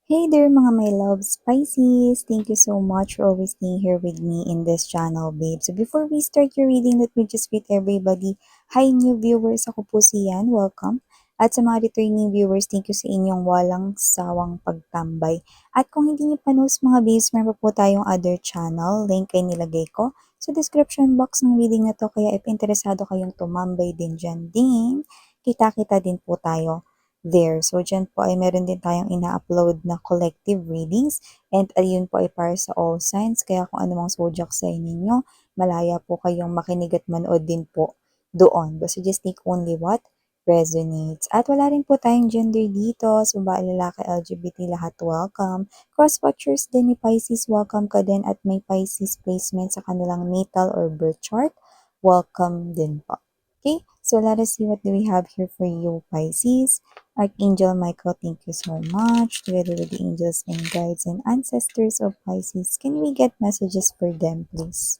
Hey there mga my loves, Pisces! Thank you so much for always being here with me in this channel, babe. So before we start your reading, let me just greet everybody. Hi new viewers, ako po si Yan, welcome. At sa mga returning viewers, thank you sa inyong walang sawang pagtambay. At kung hindi niyo pa knows mga babes, meron po tayong other channel, link ay nilagay ko sa description box ng reading na to. Kaya if interesado kayong tumambay din dyan din, kita-kita din po tayo there. So, dyan po ay meron din tayong ina-upload na collective readings and ayun po ay para sa all signs. Kaya kung anumang zodiac sign ninyo, malaya po kayong makinig at manood din po doon. Basta just take only what resonates. At wala rin po tayong gender dito. So, babae, lalaki, LGBT, lahat welcome. Cross-watchers din ni Pisces, welcome ka din. At may Pisces placement sa kanilang natal or birth chart, welcome din po. Okay, so let us see what do we have here for you, Pisces. Archangel Michael, thank you so much. Together with the angels and guides and ancestors of Pisces, can we get messages for them, please?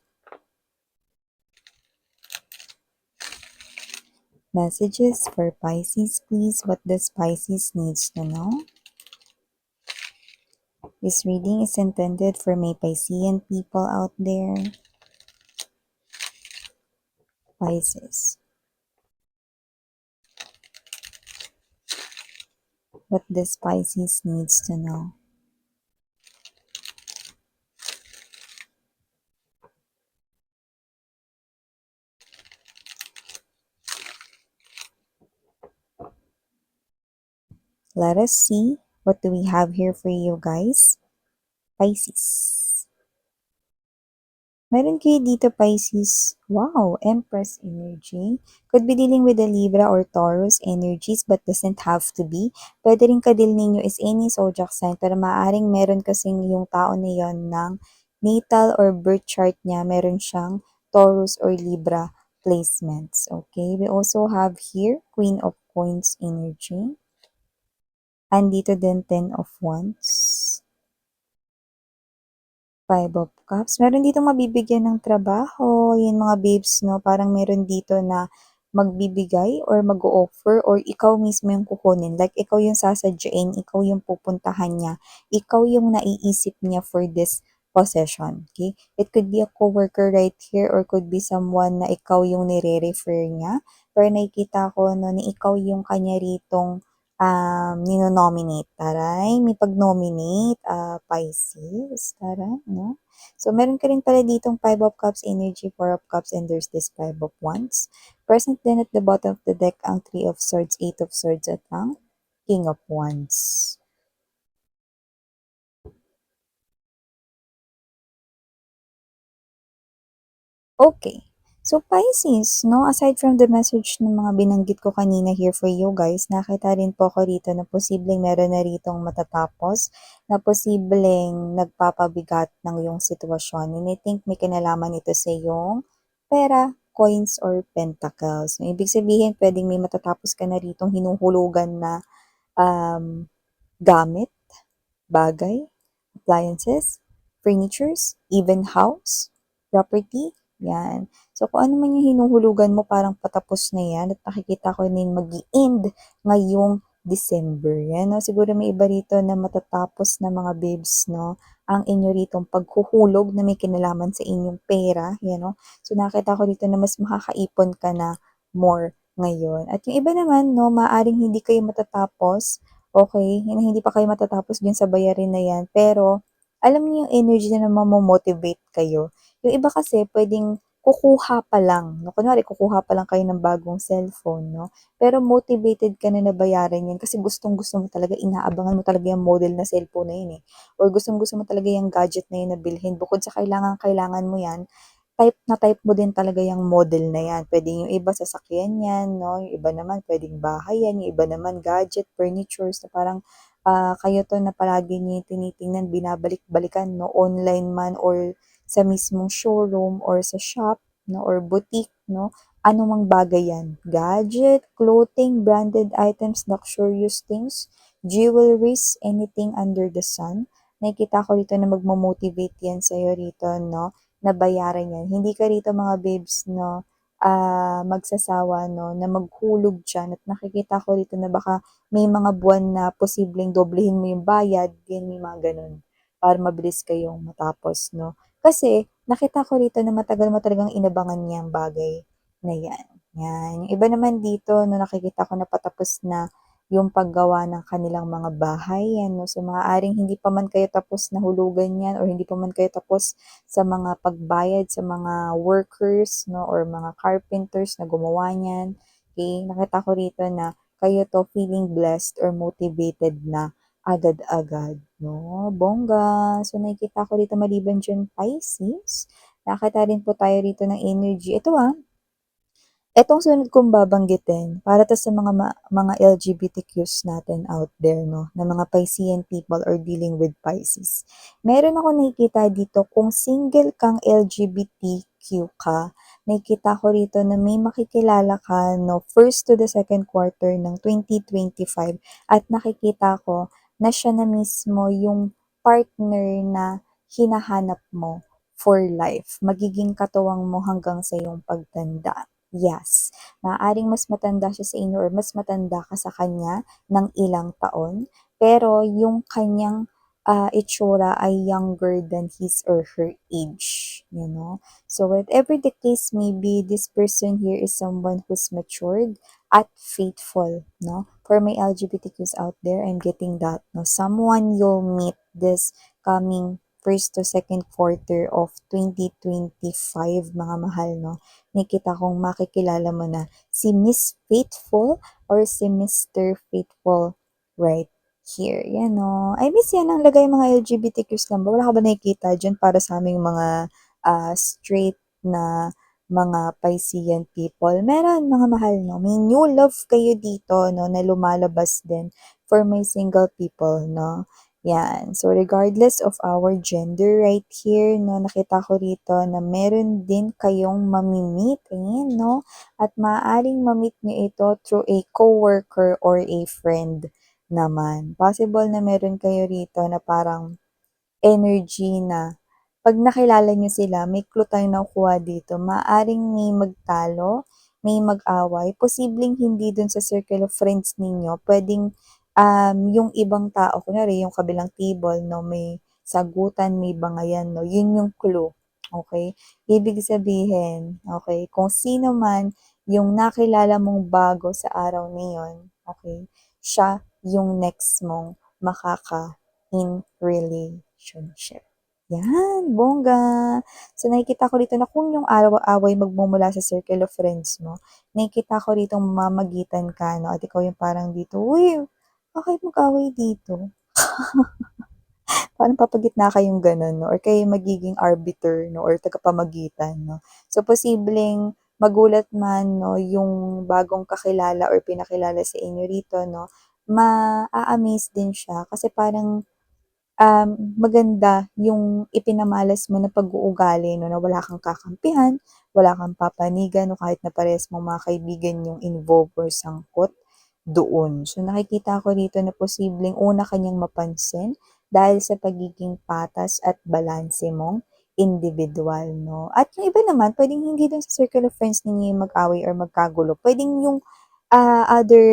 Messages for Pisces, please. What does Pisces needs to know? This reading is intended for my Piscean people out there. Pisces. What does Pisces needs to know? Let us see. What do we have here for you guys? Pisces. Meron kayo dito, Pisces. Wow, Empress energy. Could be dealing with the Libra or Taurus energies but doesn't have to be. Pwede rin kadil ninyo is any zodiac sign pero maaaring meron kasing yung tao na yon ng natal or birth chart niya, meron siyang Taurus or Libra placements. Okay, we also have here Queen of Coins energy. Andito din Ten of Wands. Five of Cups. Meron dito mabibigyan ng trabaho. Yan mga babes, no? Parang meron dito na magbibigay or mag-offer or ikaw mismo yung kukunin. Like, ikaw yung sasadyain, ikaw yung pupuntahan niya, ikaw yung naiisip niya for this possession. Okay? It could be a coworker right here or could be someone na ikaw yung nire-refer niya. Pero nakikita ko no, na ikaw yung kanya ritong nino-nominate. Taray, may pag-nominate, Pisces, taray, no? So, meron ka rin pala ditong Five of Cups energy, Four of Cups, and there's this Five of Wands. Present din at the bottom of the deck ang Three of Swords, Eight of Swords, at ang King of Wands. Okay. So, Pisces, no, aside from the message ng mga binanggit ko kanina here for you guys, nakita rin po ko rito na posibleng meron na ritong matatapos, na posibleng nagpapabigat ng yung sitwasyon. And I think may kinalaman ito sa yung pera, coins, or pentacles. So, ibig sabihin, pwedeng may matatapos ka na ritong hinuhulugan na gamit, bagay, appliances, furnitures, even house, property, yan. So, kung ano man yung hinuhulugan mo, parang patapos na yan at nakikita ko din mag-i-end ngayong December. Yan, no? Siguro may iba rito na matatapos na mga babes, no? Ang inyo ritong paghuhulog na may kinalaman sa inyong pera, yan, no? So, nakita ko dito na mas makakaipon ka na more ngayon. At yung iba naman, no, maaring hindi kayo matatapos. Okay, hindi pa kayo matatapos dun sa bayarin na yan, pero alam niyo yung energy na mamo-motivate kayo. Yung iba kasi pwedeng kukuha pa lang, no? Kunwari, kukuha pa lang kayo ng bagong cellphone, no? Pero motivated ka na na bayaran yan kasi gustong-gusto mo talaga, inaabangan mo talaga yung model na cellphone na yun eh. Or gustong-gusto mo talaga yung gadget na yun na bilhin. Bukod sa kailangan mo yan, type na type mo din talaga yung model na yan. Pwede yung iba sasakyan yan, no? Yung iba naman pwedeng bahay yan, yung iba naman gadget, furnitures na parang kayo to na palagi niyo tinitingnan, binabalik-balikan, no? Online man or sa mismong showroom or sa shop, no? Or boutique, no? Ano mang bagay yan. Gadget, clothing, branded items, luxurious things, jewelries, anything under the sun. Nakikita ko rito na magmo-motivate yan sa'yo rito, no? Na bayaran yan. Hindi ka rito mga babes, no, magsasawa 'no, na maghulog diyan at nakikita ko rito na baka may mga buwan na posibleng doblehin mo yung bayad, may mga gano'n, para mabilis kayong matapos 'no. Kasi nakita ko rito na matagal mo talagang inabangan 'yang bagay na 'yan, 'yan. Yung iba naman dito 'no, nakikita ko na patapos na yung paggawa ng kanilang mga bahay, 'yan 'no. So, maaaring hindi pa man kayo tapos na hulugan 'yan or hindi pa man kayo tapos sa mga pagbayad sa mga workers 'no, or mga carpenters na gumawa niyan, okey. Nakita ko rito na kayo 'to feeling blessed or motivated na agad-agad 'no, bongga. So, nakikita ko rito maliban diyan Pisces, nakakita rin po tayo rito ng energy. Ito, etong sunod kong babanggitin para 'to sa mga LGBTQs natin out there 'no, na mga Piscean people or dealing with Pisces. Meron akong nakikita dito kung single kang LGBTQ ka, nakikita ko rito na may makikilala ka 'no, first to the second quarter ng 2025 at nakikita ko na siya na mismo yung partner na hinahanap mo for life. Magiging katuwang mo hanggang sa iyong pagtanda. Yes, maaaring mas matanda siya sa inyo or mas matanda ka sa kanya ng ilang taon, pero yung kanyang, itsura ay younger than his or her age, you know? So whatever the case may be, this person here is someone who's matured at faithful, no? For my LGBTQs out there, I'm getting that, no? Someone you'll meet this coming first to second quarter of 2025, mga mahal, no? Nakikita kong makikilala mo na si Miss Faithful or si Mr. Faithful right here. Yan o. I miss yan ang lagay mga LGBTQs lang ba? Wala ka ba nakikita dyan para sa aming mga straight na mga Piscean people? Meron mga mahal, no? May new love kayo dito, no, na lumalabas din for my single people, no? Yan. So, regardless of our gender right here, no, nakita ko rito na meron din kayong mamimit, ayan, no? At maaaring mamit nyo ito through a coworker or a friend naman. Possible na meron kayo rito na parang energy na 'pag nakilala niyo sila, may clue tayong nakukuha dito. Maaaring may magtalo, may mag-away, posibleng hindi dun sa circle of friends ninyo, puwedeng, yung ibang tao, kunwari yung kabilang table 'no, may sagutan, may bangayan 'no, yun yung clue, okey? Ibig sabihin, okey, kung sino man yung nakilala mong bago sa araw na yun, okey, siya yung next mong in relationship. Yan, bongga. So, nakikita ko dito na kung yung away magmumula sa circle of friends mo, nakikita ko rito mamamagitan ka, no? At ikaw yung parang dito, uy, bakit mag-away dito? Parang papagitna kayong gano'n 'no or kayo yung magiging arbiter 'no or tagapamagitan 'no. So, posibleng magulat man 'no yung bagong kakilala or pinakilala sa inyo rito 'no, maa-amaze din siya kasi parang, maganda yung ipinamalas mo na pag-uugali 'no, na wala kang kakampihan, wala kang papanigan 'no, kahit na parehas mong mga kaibigan yung involved or sangkot doon. So, nakikita ko rito na posibleng una ka niyang mapansin dahil sa pagiging patas at balanse mong individual 'no. At yung iba naman puwedeng hindi dun sa circle of friends ninyo yung mag-away or magkagulo, puwedeng yung other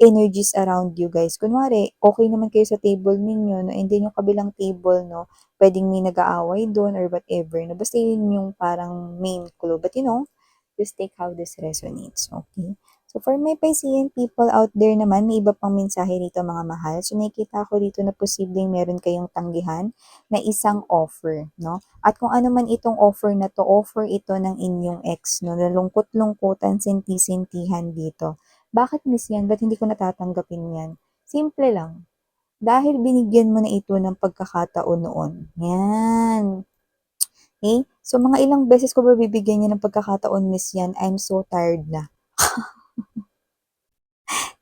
energies around you guys. Kunwari, okay naman kayo sa table ninyo 'no, and then yung kabilang table 'no, puwedeng may nag-aaway dun or whatever 'no, basta yun yung parang main clue. But just take how this resonates, okay? So for my Piscean people out there naman, may iba pang mensahe rito mga mahal. So nakikita ko dito na posibleng meron kayong tanggihan na isang offer, no? At kung ano man itong offer na 'to, offer ito ng inyong ex 'no, na lungkot-lungkutan, senti-sentihan dito. Bakit miss 'yan, ba't hindi ko natatanggapin 'yan? Simple lang, dahil binigyan mo na ito ng pagkakataon noon, 'yan. Okay? So mga ilang beses ko ba bibigyan niya ng pagkakataon miss 'yan, I'm so tired na.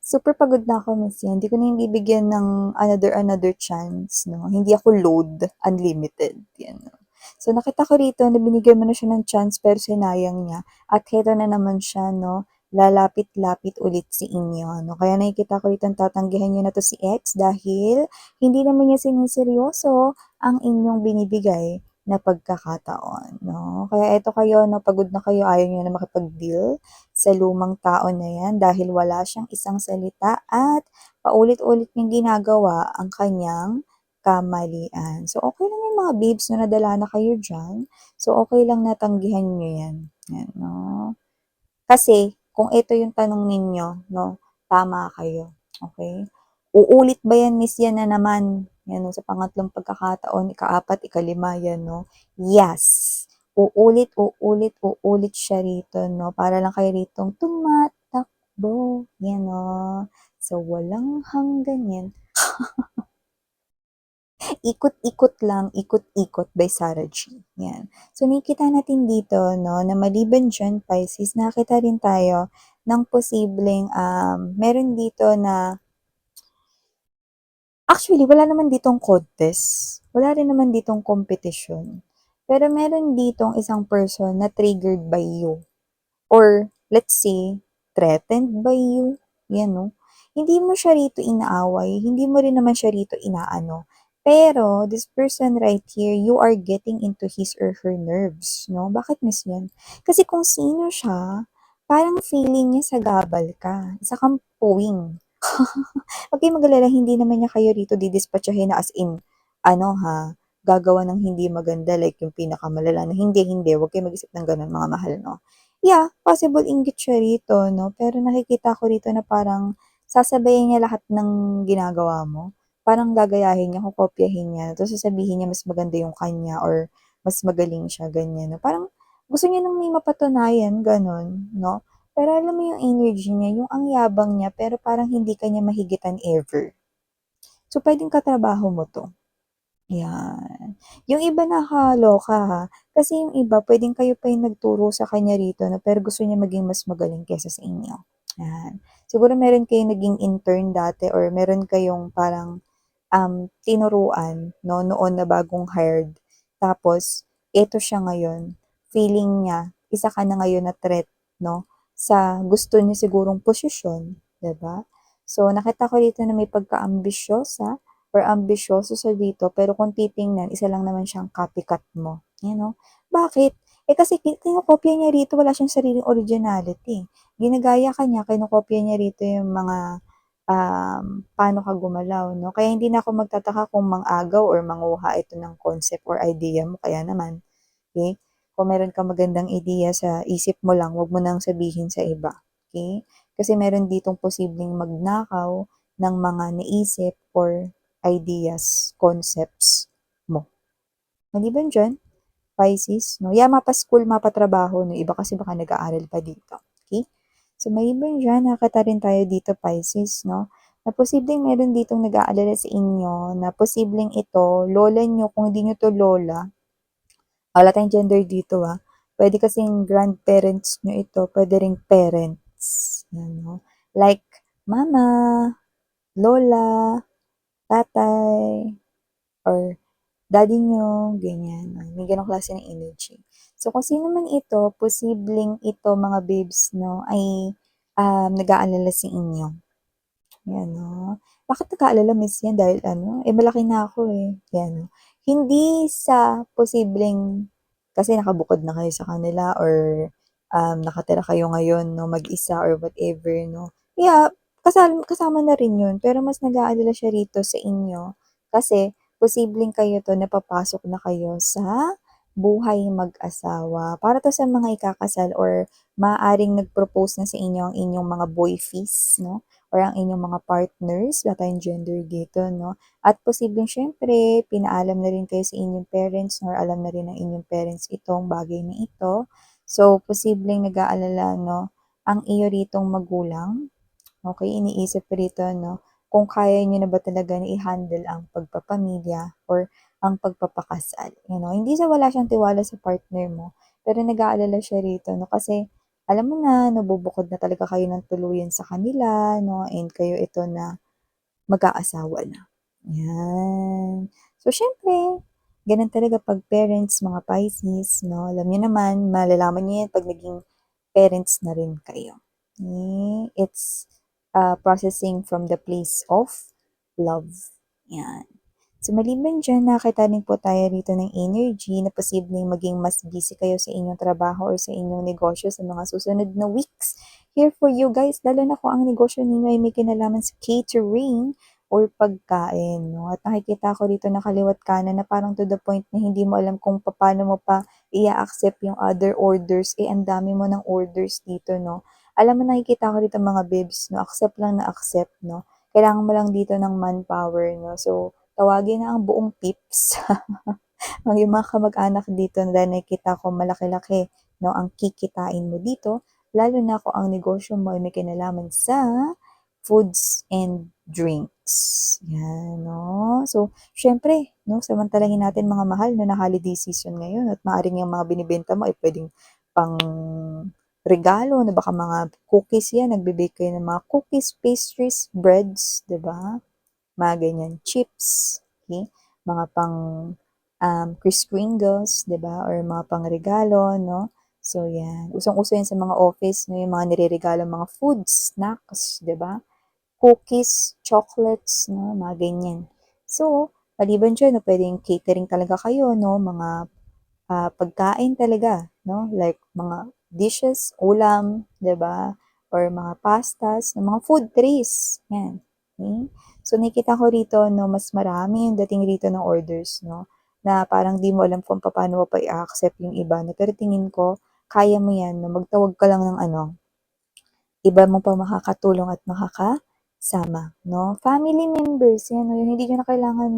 Super pagod na ako miss 'yan, hindi ko na 'yan bibigyan ng another chance 'no, hindi ako load, unlimited, 'yan 'no. So nakita ko rito na binigyan mo na siya ng chance pero sinayang niya at heto na naman siya 'no, lalapit-lapit ulit sa inyo 'no. Kaya nakikita ko rito tatanggihan niyo na 'to si ex dahil hindi naman niya siniseryoso ang inyong binibigay na pagkakataon, 'no? Kaya eto kayo 'no, pagod na kayo, ayaw niyo na makipag-deal sa lumang tao na 'yan dahil wala siyang isang salita at paulit-ulit niyang ginagawa ang kanyang kamalian. So, okey lang 'yan mga babes 'no, nadala na kayo diyan. So, okey lang na tanggihan niyo 'yan, 'yan 'no. Kasi kung ito yung tanong ninyo 'no, tama kayo, okey? Uulit ba yan miss yan na naman, yan 'no, sa pangatlong pagkakataon, ika-4, ika-5 yan 'no? Yes, uulit, uulit, uulit siya rito 'no, para lang kayo ritong tumatakbo, yan 'no, sa walang hanggan yan. Ikot-ikot lang, ikot-ikot by Sarah G. Yan. So, nakikita natin dito, no, na maliban dyan, Pisces, nakita rin tayo ng posibleng, meron dito na, actually, wala naman ditong contest. Wala rin naman ditong competition. Pero meron ditong isang person na triggered by you. Or let's say, threatened by you, yan 'no. Hindi mo siya rito inaaway, hindi mo rin naman siya rito inaano. Pero this person right here, you are getting into his or her nerves 'no. Bakit miss yan? Kasi kung sino siya, parang feeling niya sagabal ka, isa kang puwing. Huwag kayong mag-alala, hindi naman niya kayo rito didispatsahin na as in ano ha, gagawa ng hindi maganda like yung pinakamalala na hindi, hindi, huwag kayong mag-isip ng gano'n mga mahal 'no. Yeah, possible inggit siya rito 'no, pero nakikita ko rito na parang sasabayin niya lahat ng ginagawa mo. Parang gagayahin niya, kokopyahin niya, tapos sasabihin niya mas maganda yung kanya or mas magaling siya, ganyan 'no. Parang gusto niya ng may mapatunayan, gano'n 'no. Pero alam mo yung energy niya, yung ang yabang niya pero parang hindi ka niya mahigitan ever. So, puwedeng katrabaho mo 'to. 'Yan. Yung iba nakakaloka ha, kasi yung iba puwedeng kayo pa yung nagturo sa kanya rito 'no, pero gusto niya maging mas magaling kaysa sa inyo, 'yan. Siguro meron kayong naging intern dati or meron kayong parang, tinuruan 'no, noon na bagong hired. Tapos eto siya ngayon, feeling niya isa ka na ngayon na threat 'no, sa gusto niya sigurong posisyon, 'di ba? So, nakita ko dito na may pagka-ambisyosa or ambisyoso siya dito, pero kung titingnan isa lang naman siyang copycat mo, you know. Bakit? Eh, kasi kinokopya niya rito, wala siyang sariling originality. Ginagaya ka niya, kinokopya niya rito yung mga, paano ka gumalaw 'no. Kaya hindi na ako magtataka kung mang-agaw or manguha ito ng concept or idea mo, kaya naman, okey? Kung meron kang magandang ideya sa isip mo lang, wag mo nang sabihin sa iba, okey? Kasi meron ditong posibleng magnakaw ng mga naisip or ideas, concepts mo. Maliban diyan, Pisces 'no, yeah, mapa-school, mapa-trabaho 'no, iba kasi baka nag-aaral pa dito, okey? So, maliban diyan, nakakita rin tayo dito Pisces 'no, na posibleng meron ditong nag-aalala sa inyo na posibleng ito lola niyo, kung hindi niyo 'to lola, wala tayong gender dito, puwede kasing grandparents niyo ito, puwede ring parents, 'yan 'no. Like mama, lola, tatay, or daddy niyo, ganyan. May gano'ng klase ng energy. So, kung sino man ito, posibleng ito mga babes 'no, ay, nag-aalala sa inyo. 'Yan 'no. Bakit nag-aalala miss yan dahil ano, eh, malaki na ako, eh, 'yan 'no. Hindi sa posibleng kasi nakabukod na kayo sa kanila or, nakatira kayo ngayon 'no, mag-isa or whatever 'no. Yeah, kasama na rin yun, pero mas nag-aalala siya rito sa inyo kasi posibleng kayo 'to napapasok na kayo sa buhay mag-asawa. Para 'to sa mga ikakasal or maaaring nag-propose na sa inyo ang inyong mga boyfies 'no, or ang inyong mga partners, wala tayong gender dito 'no. At posibleng siyempre pinaalam na rin kayo sa inyong parents or alam na rin ng inyong parents itong bagay na ito. So, posibleng nag-aalala 'no, ang iyo ritong magulang, okey, iniisip rito 'no, kung kaya niyo na ba talaga na i-handle ang pagpapamilya or ang pagpapakasal, you know. Hindi sa wala siyang tiwala sa partner mo, pero nag-aalala siya rito 'no, kasi alam mo na, nabubukod na talaga kayo ng tuluyan sa kanila 'no, and kayo ito na mag-aasawa na, 'yan. So, siyempre gano'n talaga 'pag parents, mga Pisces 'no, alam niyo naman, malalaman niyo 'yan 'pag naging parents na rin kayo. It's, processing from the place of love, 'yan. So maliban diyan, nakakita din po tayo rito ng energy na posibleng maging mas busy kayo sa inyong trabaho or sa inyong negosyo sa mga susunod na weeks. Here for you guys, lalo na kung ang negosyo ninyo ay may kinalaman sa catering or pagkain, 'no? At nakikita ko rito na kaliwa't kanan na parang to the point na hindi mo alam kung paano mo pa i-a-accept yung other orders, eh, ang dami mo ng orders dito, 'no? Alam mo, nakikita ko rito mga bibs, 'no, accept lang na accept, 'no? Kailangan mo lang dito ng manpower, 'no? So, tawagin na ang buong pips, yung mga kamag-anak dito dahil nakikita ko malaki-laki, 'no, ang kikitain mo dito, lalo na kung ang negosyo mo ay may kinalaman sa foods and drinks, 'yan, 'no. So, siyempre, 'no, samantalahin natin mga mahal 'no, na holiday season ngayon at maaaring yung mga binibenta mo ay puwedeng pang-regalo na baka mga cookies 'yan, nagbe-bake kayo ng mga cookies, pastries, breads, 'di ba? Mga ganyan, chips, okey, mga pang, Kris Kringles, 'di ba, or mga pangregalo 'no. So 'yan, usong-uso 'yan sa mga office 'no, yung mga nireregalong mga foods, snacks, 'di ba, cookies, chocolates 'no, mga ganyan. So, maliban diyan 'no, puwedeng catering talaga kayo 'no, mga pagkain talaga 'no, like mga dishes, ulam, 'di ba, or mga pastas, mga food trays, 'yan, okey. So, nakikita ko rito 'no, mas marami yung dating rito ng orders 'no, na parang 'di mo alam kung papaano mo pa i-a-accept yung iba 'no, pero tingin ko kaya mo 'yan 'no, magtawag ka lang ng ano, iba mo pa makakatulong at makakasama 'no. Family members 'yan 'no, yung hindi niyo na kailangan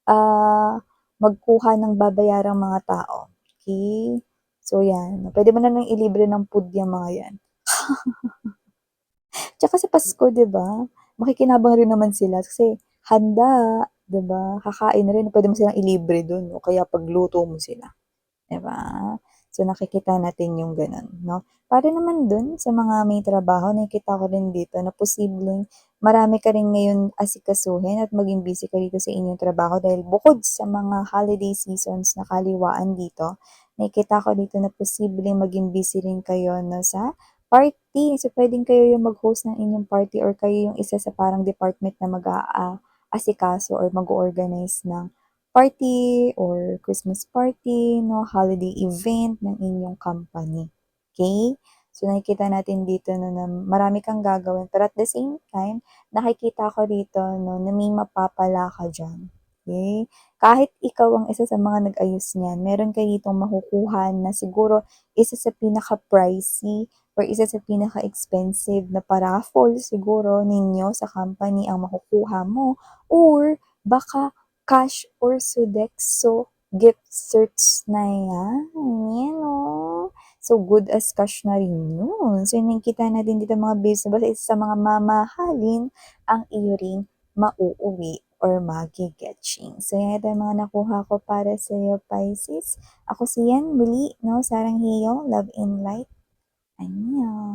ah, magkuha ng babayarang mga tao, okey? So 'yan, puwede mo na lang ilibre ng food yang mga 'yan. Tsaka sa Pasko 'di ba, makikinabang rin naman sila kasi handa, 'di ba, kakain rin, puwede mo silang ilibre dun o kaya pagluto mo sila. 'Di ba? So, nakikita natin yung gano'n 'no. Para naman dun sa mga may trabaho, nakikita ko rin dito na posibleng marami ka rin ngayon asikasuhin at maging busy ka dito sa inyong trabaho dahil bukod sa mga holiday seasons na kaliwaan dito, nakikita ko dito na posibleng maging busy rin kayo 'no, sa party. So, puwedeng kayo yung mag-host ng inyong party or kayo yung isa sa parang department na asikaso or mag-o-organize ng party or Christmas party 'no, holiday event ng inyong company, okay. So, nakikita natin dito 'no, na marami kang gagawin pero at the same time, nakikita ko dito 'no, na may mapapala ka diyan, okey. Kahit ikaw ang isa sa mga nag-ayos niyan, meron ka ditong makukuha na siguro isa sa pinaka-pricey or isa sa pinaka-expensive na pa-raffle siguro ninyo sa company ang makukuha mo or baka cash or Sodexo gift certs na 'yan, 'yan oh. So, good as cash na rin 'yun. So, nakikita natin dito mga basta isa sa mga mamahalin ang iyo ring mauuwi or mage-getching. So, 'yan ito yung mga nakuha ko para sa'yo, Pisces. Ako si Yan muli 'no, sarang hiyo, love and light. Annyeong.